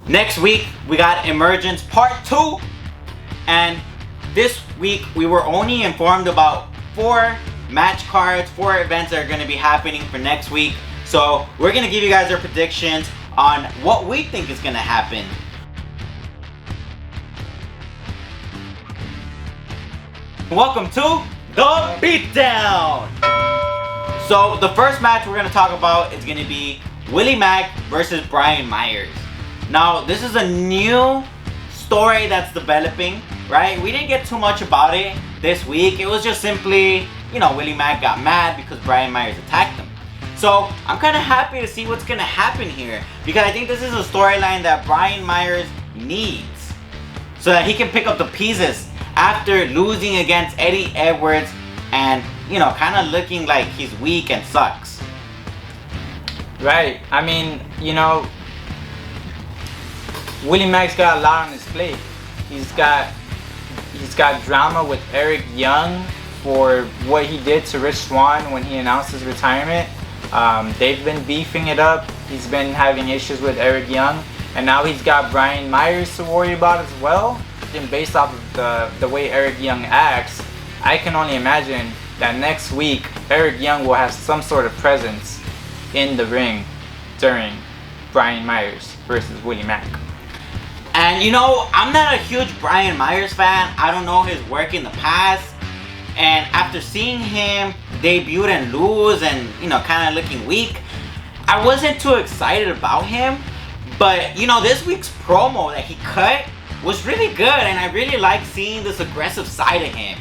Next week, we got Emergence Part 2. And this week, we were only informed about 4 match cards, 4 events that are going to be happening for next week. So we're going to give you guys our predictions on what we think is going to happen. Welcome to The Beatdown! So the first match we're going to talk about is going to be Willie Mack versus Brian Myers. Now this is a new story that's developing, right? We didn't get too much about it this week. It was just simply, Willie Mack got mad because Brian Myers attacked him. So I'm kind of happy to see what's going to happen here, because I think this is a storyline that Brian Myers needs so that he can pick up the pieces after losing against Eddie Edwards and, kind of looking like he's weak and sucks. Right. I mean, Willie Mack's got a lot on his plate. He's got drama with Eric Young for what he did to Rich Swann when he announced his retirement. They've been beefing it up. He's been having issues with Eric Young, and now he's got Brian Myers to worry about as well. And based off of the way Eric Young acts, I can only imagine that next week Eric Young will have some sort of presence in the ring during Brian Myers versus Willie Mack. And I'm not a huge Brian Myers fan. I don't know his work in the past. And after seeing him debut and lose and, kind of looking weak, I wasn't too excited about him. But, this week's promo that he cut was really good, and I really like seeing this aggressive side of him.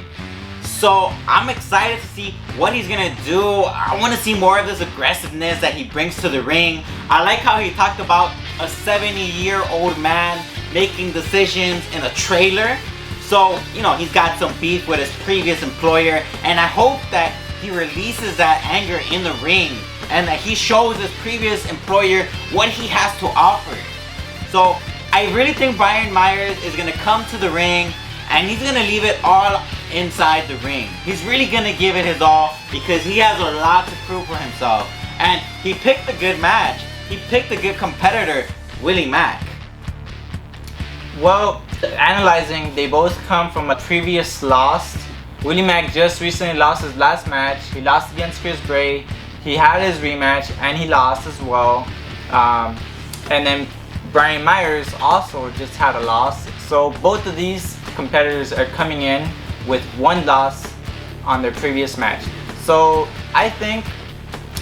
So I'm excited to see what he's gonna do. I want to see more of this aggressiveness that he brings to the ring. I like how he talked about a 70-year-old man making decisions in a trailer. So, he's got some beef with his previous employer, and I hope that he releases that anger in the ring and that he shows his previous employer what he has to offer. So I really think Brian Myers is going to come to the ring and he's going to leave it all inside the ring. He's really going to give it his all because he has a lot to prove for himself. And he picked a good match. He picked a good competitor, Willie Mack. Well, analyzing, they both come from a previous loss. Willie Mack just recently lost his last match. He lost against Chris Bray. He had his rematch and he lost as well. And then Brian Myers also just had a loss. So both of these competitors are coming in with one loss on their previous match. So I think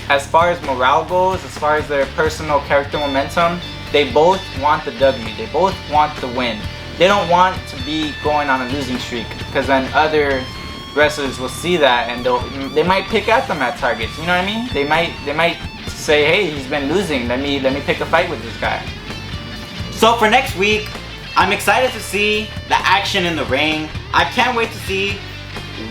as far as morale goes, as far as their personal character momentum, they both want the W. They both want the win. They don't want to be going on a losing streak, because then other wrestlers will see that and they might pick at them at targets. You know what I mean? They might say, hey, he's been losing. Let me pick a fight with this guy. So for next week, I'm excited to see the action in the ring. I can't wait to see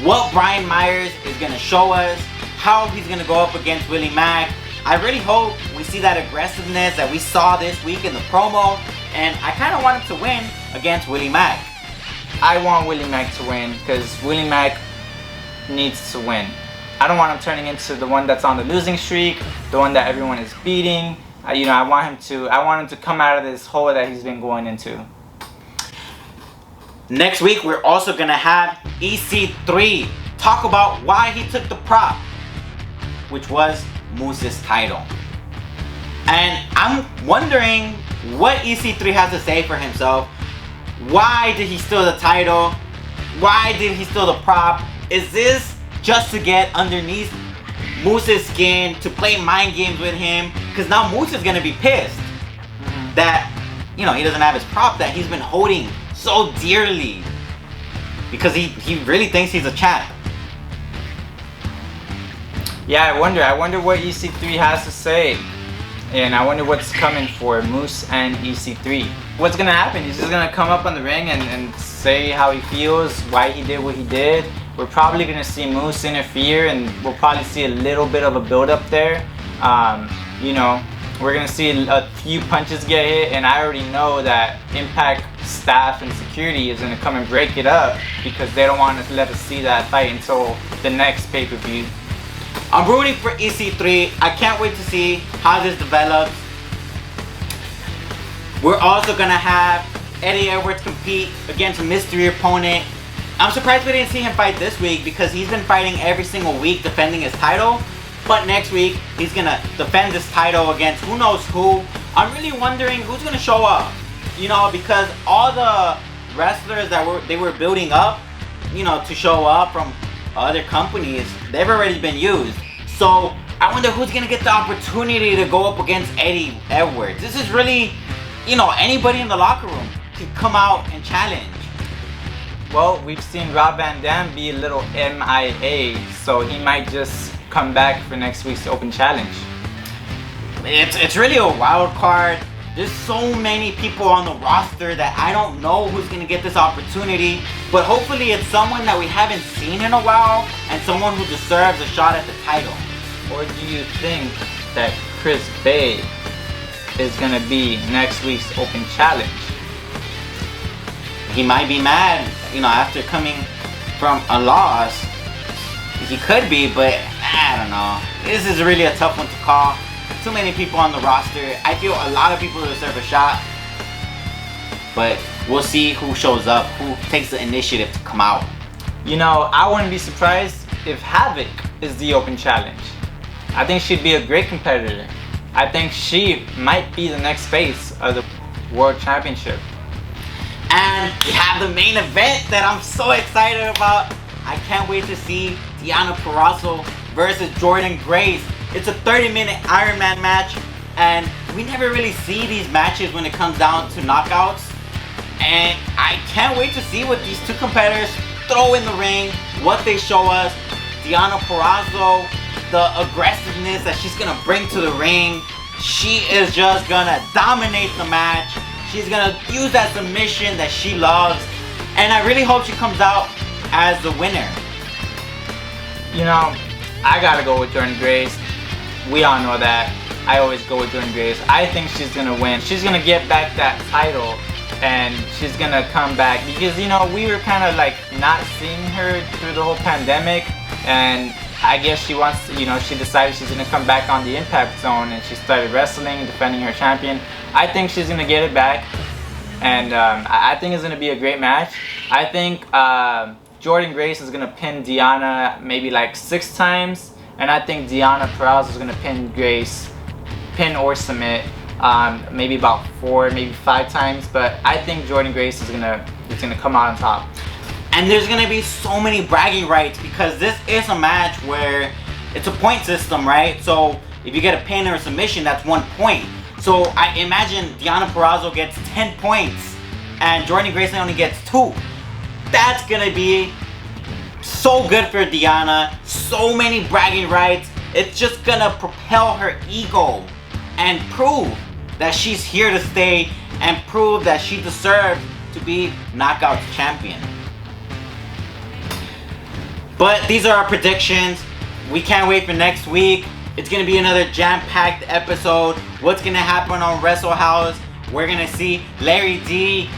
what Brian Myers is going to show us, how he's going to go up against Willie Mack. I really hope we see that aggressiveness that we saw this week in the promo, and I kind of want him to win against Willie Mack. I want Willie Mack to win because Willie Mack needs to win. I don't want him turning into the one that's on the losing streak, the one that everyone is beating. I want him to come out of this hole that he's been going into. Next week, we're also gonna have EC3 talk about why he took the prop, which was Moose's title. And I'm wondering what EC3 has to say for himself. Why did he steal the title? Why did he steal the prop? Is this just to get underneath Moose's skin, to play mind games with him? Because now Moose is gonna be pissed that he doesn't have his prop that he's been holding so dearly, because he really thinks he's a champ. Yeah, I wonder what EC3 has to say, and I wonder what's coming for Moose and EC3. What's gonna happen? He's just gonna come up on the ring and say how he feels, why he did what he did. We're probably gonna see Moose interfere, and we'll probably see a little bit of a build-up there. We're gonna see a few punches get hit, and I already know that Impact staff and security is gonna come and break it up because they don't want to let us see that fight until the next pay-per-view. I'm rooting for EC3. I can't wait to see how this develops. We're also gonna have Eddie Edwards compete against a mystery opponent. I'm surprised we didn't see him fight this week because he's been fighting every single week defending his title. But next week, he's gonna defend this title against who knows who. I'm really wondering who's gonna show up. You know, because all the wrestlers that they were building up, you know, to show up from other companies, they've already been used. So I wonder who's gonna get the opportunity to go up against Eddie Edwards. This is really, you know, anybody in the locker room could come out and challenge. Well, we've seen Rob Van Dam be a little MIA, so he might just come back for next week's open challenge. It's really a wild card. There's so many people on the roster that I don't know who's gonna get this opportunity, but hopefully it's someone that we haven't seen in a while and someone who deserves a shot at the title. Or do you think that Chris Bay is gonna be next week's open challenge? He might be mad, you know, after coming from a loss. He could be, but I don't know. This is really a tough one to call. Too many people on the roster. I feel a lot of people deserve a shot, but we'll see who shows up, who takes the initiative to come out. You know, I wouldn't be surprised if Havoc is the open challenge. I think she'd be a great competitor. I think she might be the next face of the World Championship. And we have the main event that I'm so excited about. I can't wait to see Deonna Purrazzo versus Jordyne Grace. It's a 30-minute Iron Man match, and we never really see these matches when it comes down to knockouts. And I can't wait to see what these two competitors throw in the ring, what they show us. Deonna Purrazzo, the aggressiveness that she's gonna bring to the ring. She is just gonna dominate the match. She's gonna use that submission that she loves, and I really hope she comes out as the winner. You know, I gotta go with Jordyne Grace. We all know that. I always go with Jordyne Grace. I think she's gonna win. She's gonna get back that title, and she's gonna come back because, you know, we were kind of like not seeing her through the whole pandemic, and I guess she wants to, you know, she decided she's gonna come back on the Impact Zone, and she started wrestling, defending her champion. I think she's gonna get it back, and I think it's gonna be a great match. I think Jordyne Grace is gonna pin Deonna maybe like 6 times, and I think Deonna Purrazzo is gonna pin Grace, pin or submit, maybe about 4, maybe 5 times. But I think Jordyne Grace is gonna come out on top. And there's gonna be so many bragging rights because this is a match where it's a point system, right? So if you get a pin or a submission, that's 1 point. So I imagine Deonna Purrazzo gets 10 points and Jordyne Grace only gets 2. That's gonna be so good for Deonna. So many bragging rights. It's just gonna propel her ego and prove that she's here to stay and prove that she deserves to be Knockouts champion. But these are our predictions. We can't wait for next week. It's gonna be another jam-packed episode. What's gonna happen on Wrestle House? We're gonna see Larry D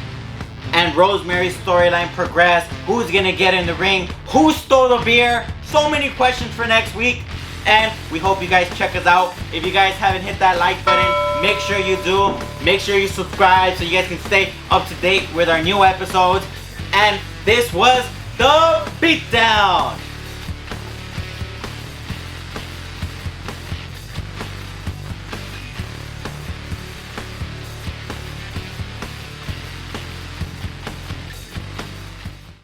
and Rosemary's storyline progress. Who's gonna get in the ring? Who stole the beer? So many questions for next week. And we hope you guys check us out. If you guys haven't hit that like button, make sure you do. Make sure you subscribe so you guys can stay up to date with our new episodes. And this was The Beatdown.